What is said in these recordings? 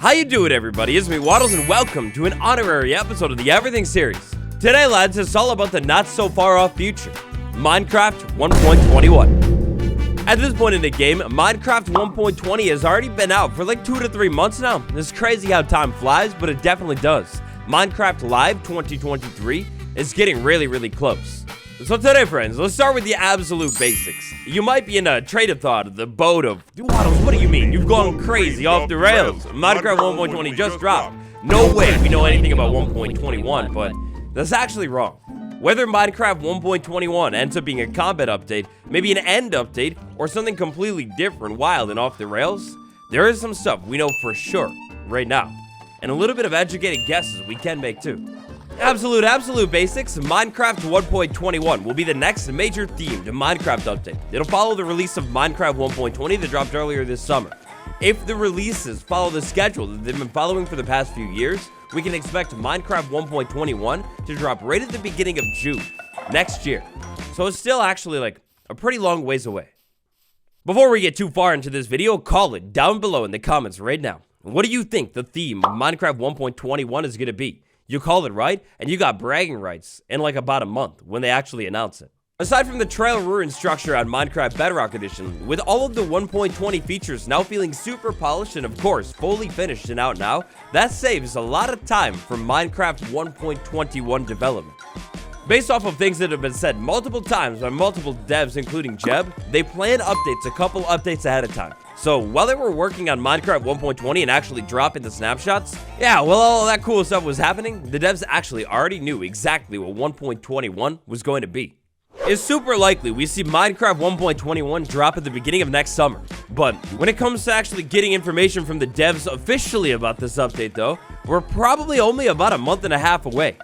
How you doing, everybody? It's me, Waddles, and welcome to an honorary episode of the Everything series. Today, lads, it's all about the not-so-far-off future, Minecraft 1.21. At this point in the game, Minecraft 1.20 has already been out for like 2 to 3 months now. It's crazy how time flies, but it definitely does. Minecraft Live 2023 is getting really close. So today, friends, let's start with the absolute basics. You might be in a train of thought, the boat of, Waddles, what do you mean? You've gone crazy off the rails. Minecraft 1.20 just dropped. No way we know anything about 1.21, but that's actually wrong. Whether Minecraft 1.21 ends up being a combat update, maybe an end update, or something completely different, wild and off the rails, there is some stuff we know for sure right now. And a little bit of educated guesses we can make too. Absolute basics, Minecraft 1.21 will be the next major themed Minecraft update. It'll follow the release of Minecraft 1.20 that dropped earlier this summer. If the releases follow the schedule that they've been following for the past few years, we can expect Minecraft 1.21 to drop right at the beginning of June next year. So it's still actually like a pretty long ways away. Before we get too far into this video, call it down below in the comments right now. What do you think the theme of Minecraft 1.21 is going to be? You called it right, and you got bragging rights in like about a month when they actually announce it. Aside from the trail ruin structure on Minecraft Bedrock Edition, with all of the 1.20 features now feeling super polished and of course fully finished and out now, that saves a lot of time for Minecraft 1.21 development. Based off of things that have been said multiple times by multiple devs including Jeb, they plan updates a couple updates ahead of time. So while they were working on Minecraft 1.20 and actually dropping the snapshots, while all that cool stuff was happening, the devs actually already knew exactly what 1.21 was going to be. It's super likely we see Minecraft 1.21 drop at the beginning of next summer. But when it comes to actually getting information from the devs officially about this update though, we're probably only about a month and a half away.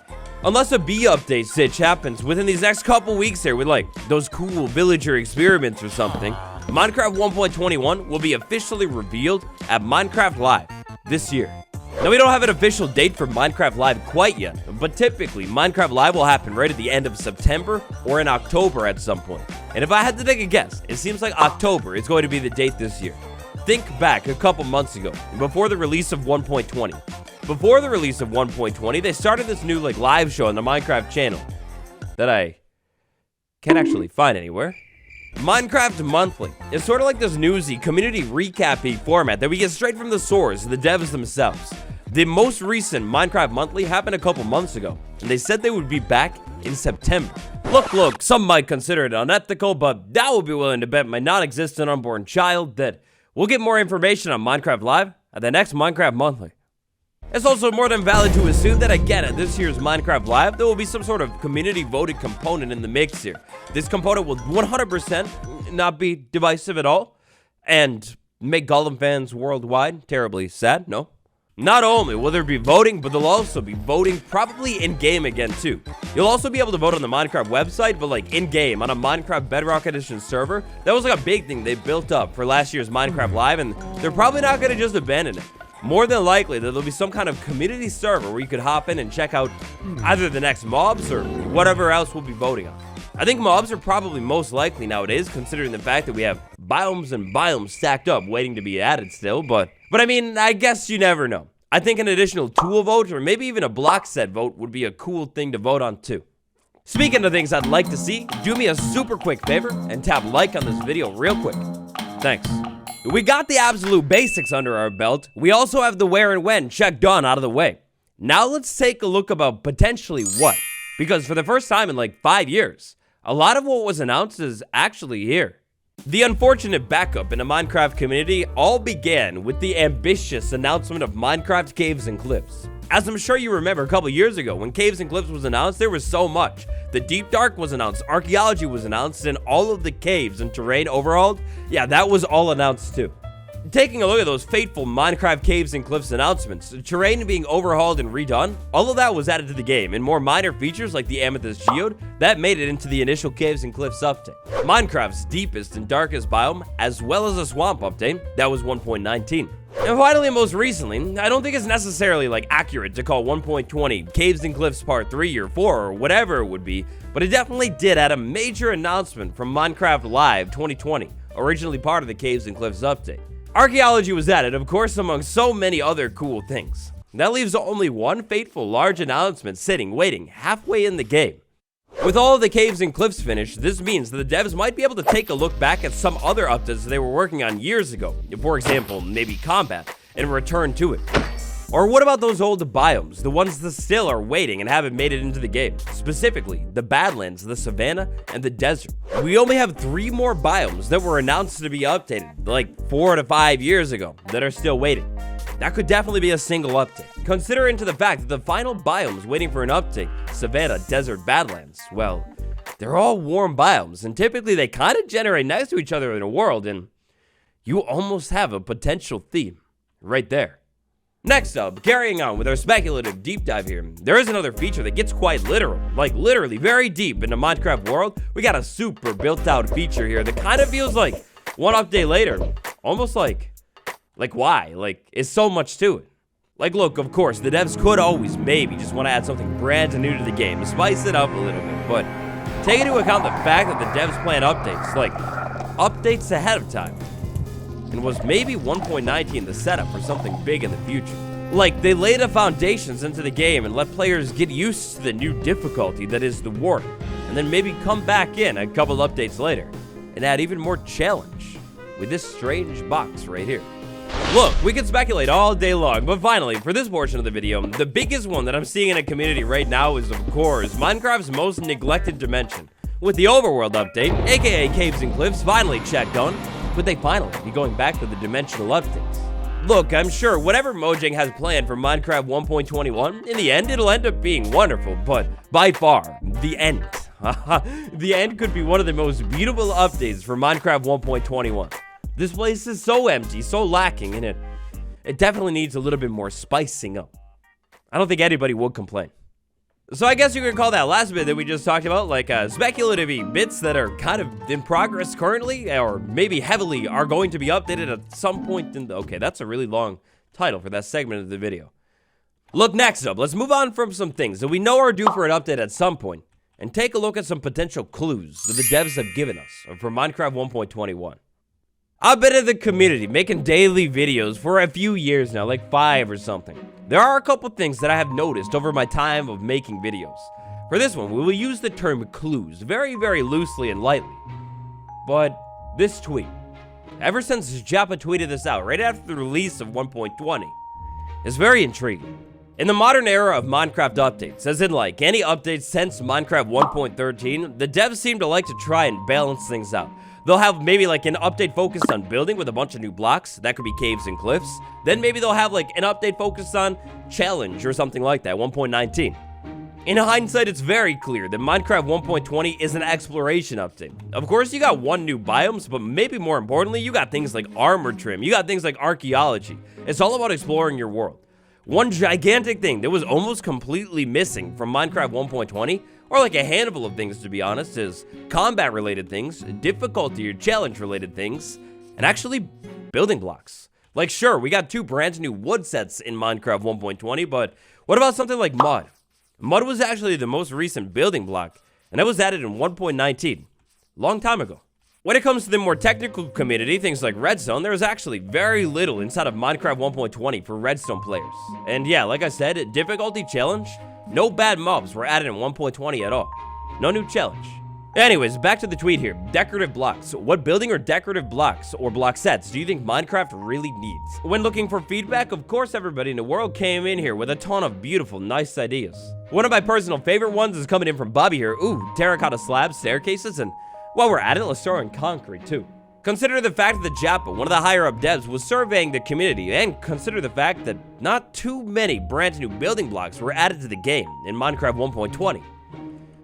Unless a B update stitch happens within these next couple weeks here with like those cool villager experiments or something, Minecraft 1.21 will be officially revealed at Minecraft Live this year. Now, we don't have an official date for Minecraft Live quite yet, but typically Minecraft Live will happen right at the end of September or in October at some point. And if I had to take a guess, it seems like October is going to be the date this year. Think back a couple months ago, before the release of 1.20. Before the release of 1.20, they started this new like live show on the Minecraft channel that I can't actually find anywhere. Minecraft Monthly is sort of like this newsy, community recap-y format that we get straight from the source, the devs themselves. The most recent Minecraft Monthly happened a couple months ago, and they said they would be back in September. Look, some might consider it unethical, but I would be willing to bet my non-existent unborn child that we'll get more information on Minecraft Live at the next Minecraft Monthly. It's also more than valid to assume that again at this year's Minecraft Live, there will be some sort of community voted component in the mix here. This component will 100% not be divisive at all and make Gollum fans worldwide terribly sad, no? Not only will there be voting, but they'll also be voting probably in-game again too. You'll also be able to vote on the Minecraft website, but like in-game on a Minecraft Bedrock Edition server. That was like a big thing they built up for last year's Minecraft Live, and they're probably not going to just abandon it. More than likely, there'll be some kind of community server where you could hop in and check out either the next mobs or whatever else we'll be voting on. I think mobs are probably most likely nowadays, considering the fact that we have biomes and biomes stacked up waiting to be added still, but I mean, I guess you never know. I think an additional tool vote or maybe even a block set vote would be a cool thing to vote on too. Speaking of things I'd like to see, do me a super quick favor and tap like on this video real quick. Thanks. We got the absolute basics under our belt. We also have the where and when checked on out of the way. Now let's take a look about potentially what. Because for the first time in like 5 years, a lot of what was announced is actually here. The unfortunate backup in the Minecraft community all began with the ambitious announcement of Minecraft Caves and Cliffs. As I'm sure you remember a couple years ago, when Caves and Cliffs was announced, there was so much. The Deep Dark was announced, Archaeology was announced, and all of the caves and terrain overhauled, that was all announced too. Taking a look at those fateful Minecraft Caves and Cliffs announcements, the terrain being overhauled and redone, all of that was added to the game, and more minor features like the Amethyst Geode, that made it into the initial Caves and Cliffs update. Minecraft's deepest and darkest biome, as well as a swamp update, that was 1.19. And finally, most recently, I don't think it's necessarily like accurate to call 1.20 Caves and Cliffs Part 3 or 4 or whatever it would be, but it definitely did add a major announcement from Minecraft Live 2020, originally part of the Caves and Cliffs update. Archaeology was added, of course, among so many other cool things. That leaves only one fateful large announcement sitting, waiting, halfway in the game. With all of the caves and cliffs finished, this means that the devs might be able to take a look back at some other updates they were working on years ago. For example, maybe combat, and return to it. Or what about those old biomes, the ones that still are waiting and haven't made it into the game? Specifically, the Badlands, the Savannah, and the Desert. We only have 3 more biomes that were announced to be updated, like 4 to 5 years ago, that are still waiting. That could definitely be a single update. Consider into the fact that the final biomes waiting for an update, Savannah, Desert, Badlands, well, they're all warm biomes, and typically they kind of generate next to each other in a world, and you almost have a potential theme right there. Next up, carrying on with our speculative deep dive here, there is another feature that gets quite literal, like literally very deep into Minecraft world. We got a super built out feature here that kind of feels like one update later, almost like why? Like, it's so much to it. Like, look, of course, the devs could always maybe just want to add something brand new to the game to spice it up a little bit, but take into account the fact that the devs plan updates, like updates ahead of time, and was maybe 1.19 the setup for something big in the future. Like, they laid the foundations into the game and let players get used to the new difficulty that is the warden, and then maybe come back in a couple updates later and add even more challenge with this strange box right here. Look, we can speculate all day long, but finally, for this portion of the video, the biggest one that I'm seeing in a community right now is, of course, Minecraft's most neglected dimension. With the overworld update, aka caves and cliffs, finally checked on, could they finally be going back to the dimensional updates? Look, I'm sure whatever Mojang has planned for Minecraft 1.21, in the end, it'll end up being wonderful, but by far, the end. The end could be one of the most beautiful updates for Minecraft 1.21. This place is so empty, so lacking in it. It definitely needs a little bit more spicing up. I don't think anybody would complain. So I guess you could call that last bit that we just talked about like speculative bits that are kind of in progress currently, or maybe heavily are going to be updated at some point in the... Okay, that's a really long title for that segment of the video. Look, next up, let's move on from some things that we know are due for an update at some point, and take a look at some potential clues that the devs have given us for Minecraft 1.21. I've been in the community making daily videos for a few years now, like 5 or something. There are a couple things that I have noticed over my time of making videos. For this one, we will use the term clues very, very loosely and lightly. But this tweet, ever since Japa tweeted this out right after the release of 1.20, is very intriguing. In the modern era of Minecraft updates, as in like any updates since Minecraft 1.13, the devs seem to like to try and balance things out. They'll have maybe like an update focused on building with a bunch of new blocks. That could be caves and cliffs. Then maybe they'll have like an update focused on challenge or something like that, 1.19. In hindsight, it's very clear that Minecraft 1.20 is an exploration update. Of course, you got one new biomes, but maybe more importantly, you got things like armor trim. You got things like archaeology. It's all about exploring your world. One gigantic thing that was almost completely missing from Minecraft 1.20, or like a handful of things to be honest, is combat related things, difficulty or challenge related things, and actually building blocks. Like sure, we got 2 brand new wood sets in Minecraft 1.20, but what about something like mud? Mud was actually the most recent building block, and that was added in 1.19, long time ago. When it comes to the more technical community, things like redstone, there is actually very little inside of Minecraft 1.20 for redstone players. And yeah, like I said, difficulty challenge, no bad mobs were added in 1.20 at all. No new challenge. Anyways, back to the tweet here. Decorative blocks. What building or decorative blocks or block sets do you think Minecraft really needs? When looking for feedback, of course everybody in the world came in here with a ton of beautiful, nice ideas. One of my personal favorite ones is coming in from Bobby here. Ooh, terracotta slabs, staircases, and while we're at it, let's throw in concrete too. Consider the fact that Japa, one of the higher up devs, was surveying the community, and consider the fact that not too many brand new building blocks were added to the game in Minecraft 1.20.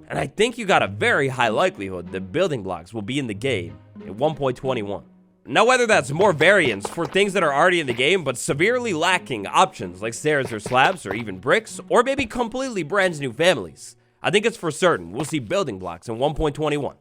And I think you got a very high likelihood that building blocks will be in the game in 1.21. Now whether that's more variants for things that are already in the game but severely lacking options like stairs or slabs or even bricks, or maybe completely brand new families, I think it's for certain we'll see building blocks in 1.21.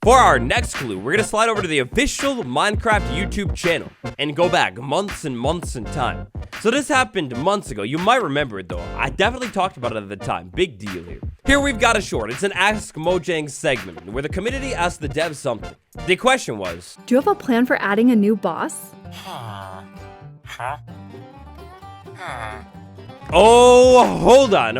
For our next clue, we're going to slide over to the official Minecraft YouTube channel and go back months and months in time. So this happened months ago. You might remember it though. I definitely talked about it at the time. Big deal here. Here we've got a short. It's an Ask Mojang segment where the community asked the devs something. The question was, do you have a plan for adding a new boss? Oh, hold on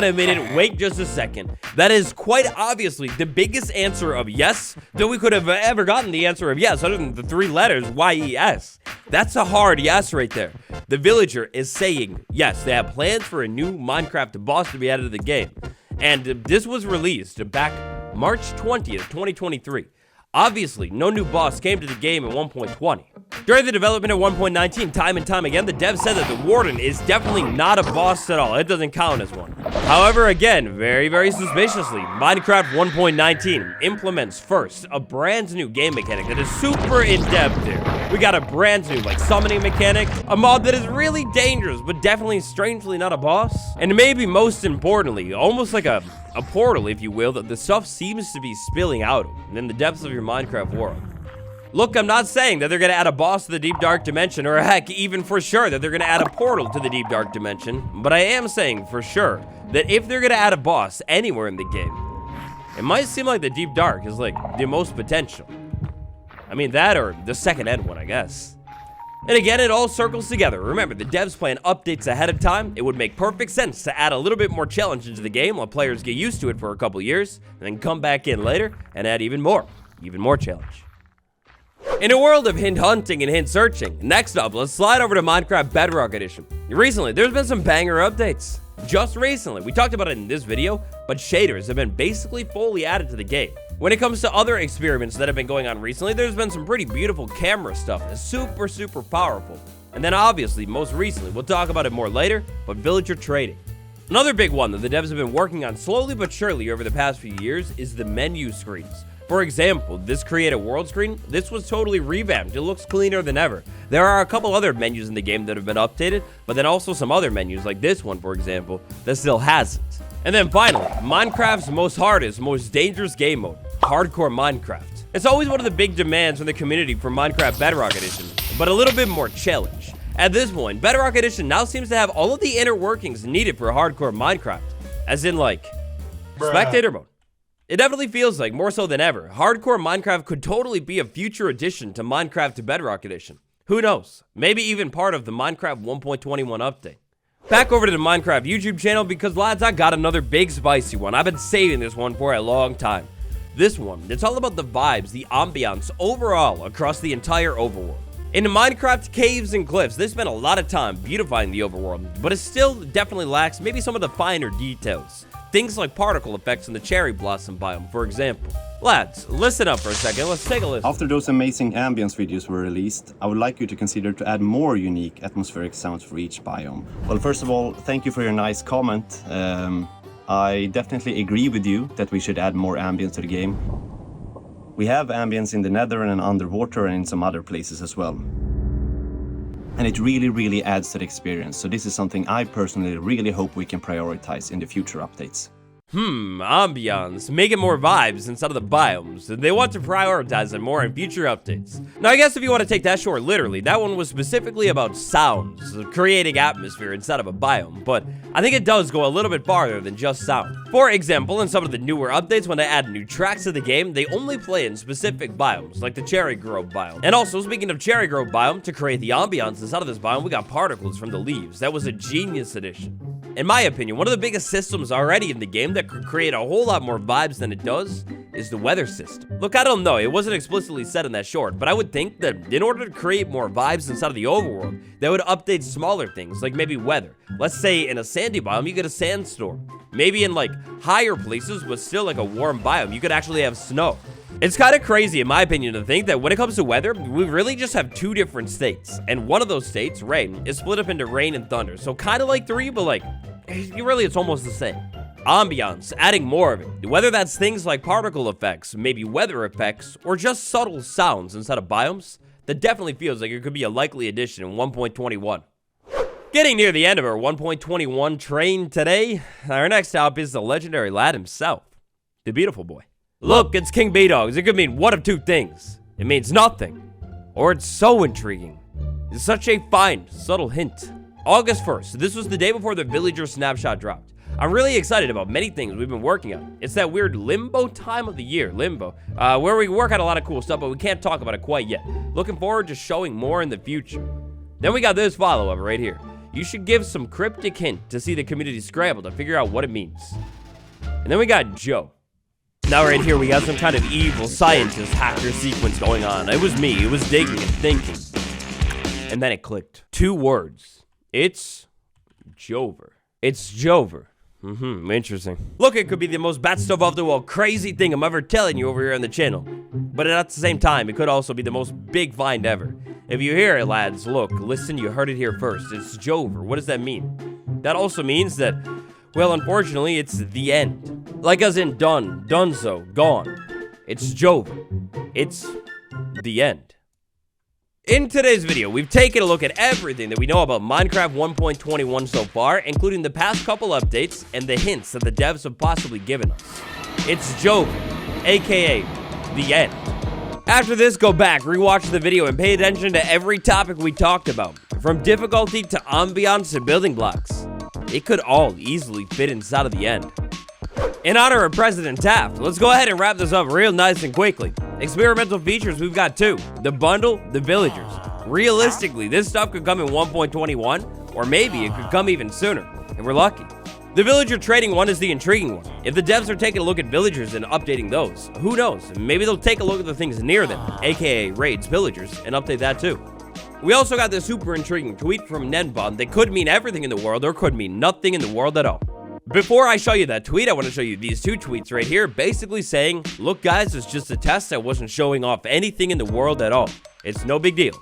a minute, wait just a second. That is quite obviously the biggest answer of yes that we could have ever gotten the answer of yes, other than the 3 letters, Y-E-S. That's a hard yes right there. The villager is saying yes, they have plans for a new Minecraft boss to be added to the game. And this was released back March 20th, 2023. Obviously, no new boss came to the game in 1.20. During the development of 1.19, time and time again, the devs said that the Warden is definitely not a boss at all. It doesn't count as one. However, again, very suspiciously, Minecraft 1.19 implements first a brand new game mechanic that is super in-depth here. We got a brand new, summoning mechanic, a mod that is really dangerous, but definitely strangely not a boss. And maybe most importantly, almost like a portal, if you will, that the stuff seems to be spilling out of in the depths of your Minecraft world. Look, I'm not saying that they're going to add a boss to the Deep Dark Dimension, or heck, even for sure that they're going to add a portal to the Deep Dark Dimension, but I am saying for sure that if they're going to add a boss anywhere in the game, it might seem like the Deep Dark is the most potential. I mean, that or the second end one, I guess. And again, it all circles together. Remember, the devs plan updates ahead of time. It would make perfect sense to add a little bit more challenge into the game while players get used to it for a couple years, and then come back in later and add even more challenge. In a world of hint hunting and hint searching, next up, let's slide over to Minecraft Bedrock Edition. Recently, there's been some banger updates. Just recently, we talked about it in this video, but shaders have been basically fully added to the game. When it comes to other experiments that have been going on recently, there's been some pretty beautiful camera stuff that's super powerful. And then obviously, most recently, we'll talk about it more later, but villager trading. Another big one that the devs have been working on slowly but surely over the past few years is the menu screens. For example, this create a world screen, this was totally revamped. It looks cleaner than ever. There are a couple other menus in the game that have been updated, but then also some other menus like this one, for example, that still hasn't. And then finally, Minecraft's most hardest, most dangerous game mode, Hardcore Minecraft. It's always one of the big demands from the community for Minecraft Bedrock Edition, but a little bit more challenge. At this point, Bedrock Edition now seems to have all of the inner workings needed for Hardcore Minecraft, as in spectator mode. It definitely feels like, more so than ever, Hardcore Minecraft could totally be a future addition to Minecraft Bedrock Edition. Who knows? Maybe even part of the Minecraft 1.21 update. Back over to the Minecraft YouTube channel because, lads, I got another big spicy one. I've been saving this one for a long time. This one, it's all about the vibes, the ambiance overall across the entire overworld. In the Minecraft caves and cliffs, they spent a lot of time beautifying the overworld, but it still definitely lacks maybe some of the finer details. Things like particle effects in the cherry blossom biome, for example. Lads, listen up for a second, let's take a listen. After those amazing ambience videos were released, I would like you to consider to add more unique atmospheric sounds for each biome. Well, first of all, thank you for your nice comment. I definitely agree with you that we should add more ambience to the game. We have ambience in the nether and underwater and in some other places as well. And it really adds to the experience, so this is something I personally really hope we can prioritize in the future updates. Ambiance, making more vibes instead of the biomes. They want to prioritize it more in future updates. Now, I guess if you want to take that short literally, that one was specifically about sounds, creating atmosphere instead of a biome, but I think it does go a little bit farther than just sound. For example, in some of the newer updates, when they add new tracks to the game, they only play in specific biomes, like the Cherry Grove biome. And also, speaking of Cherry Grove biome, to create the ambiance inside of this biome, we got particles from the leaves. That was a genius addition. In my opinion, one of the biggest systems already in the game that could create a whole lot more vibes than it does is the weather system. Look, I don't know, it wasn't explicitly said in that short, but I would think that in order to create more vibes inside of the overworld, they would update smaller things, like maybe weather. Let's say in a sandy biome, you get a sandstorm. Maybe in higher places, but still a warm biome, you could actually have snow. It's kind of crazy, in my opinion, to think that when it comes to weather, we really just have two different states. And one of those states, rain, is split up into rain and thunder. So kind of like three, but really it's almost the same. Ambiance, adding more of it. Whether that's things like particle effects, maybe weather effects, or just subtle sounds instead of biomes, that definitely feels like it could be a likely addition in 1.21. Getting near the end of our 1.21 train today, our next stop is the legendary lad himself, the beautiful boy. Look, it's King B-Dogs. It could mean one of two things. It means nothing, or it's so intriguing. It's such a fine, subtle hint. August 1st, this was the day before the villager snapshot dropped. I'm really excited about many things we've been working on. It's that weird limbo time of the year, where we work on a lot of cool stuff, but we can't talk about it quite yet. Looking forward to showing more in the future. Then we got this follow-up right here. You should give some cryptic hint to see the community scramble to figure out what it means. And then we got Joe. Now right here, we got some kind of evil scientist hacker sequence going on. It was me. It was digging and thinking. And then it clicked. 2 words. It's Jover. It's Jover. Interesting. Look, it could be the most bat stuff off the wall crazy thing I'm ever telling you over here on the channel. But at the same time, it could also be the most big find ever. If you hear it, lads, look, listen, you heard it here first. It's Jover. What does that mean? That also means that, well, unfortunately, it's the end. Like as in done, done so, gone. It's Jover. It's the end. In today's video, we've taken a look at everything that we know about Minecraft 1.21 so far, including the past couple updates and the hints that the devs have possibly given us. It's Jover, aka the end. After this, go back, rewatch the video, and pay attention to every topic we talked about, from difficulty to ambiance to building blocks. It could all easily fit inside of the end. In honor of President Taft, let's go ahead and wrap this up real nice and quickly. Experimental features, we've got 2. The bundle, the villagers. Realistically, this stuff could come in 1.21, or maybe it could come even sooner, if we're lucky. The villager trading one is the intriguing one. If the devs are taking a look at villagers and updating those, who knows? Maybe they'll take a look at the things near them, aka raids, villagers, and update that too. We also got this super intriguing tweet from Nenbon that could mean everything in the world or could mean nothing in the world at all. Before I show you that tweet, I want to show you these 2 tweets right here, basically saying, look guys, it's just a test. I wasn't showing off anything in the world at all. It's no big deal.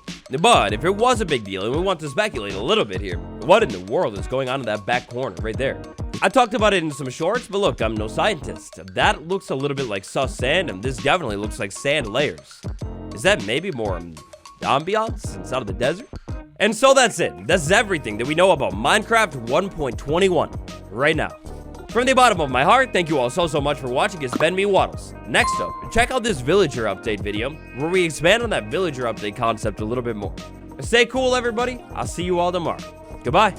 But if it was a big deal, and we want to speculate a little bit here, what in the world is going on in that back corner right there? I talked about it in some shorts, but look, I'm no scientist. That looks a little bit like sus sand, and this definitely looks like sand layers. Is that maybe more ambiance inside of the desert? And so that's it. That's everything that we know about Minecraft 1.21 right now. From the bottom of my heart, thank you all so much for watching. It's been me, Waddles. Next up, check out this villager update video where we expand on that villager update concept a little bit more. Stay cool, everybody. I'll see you all tomorrow. Goodbye.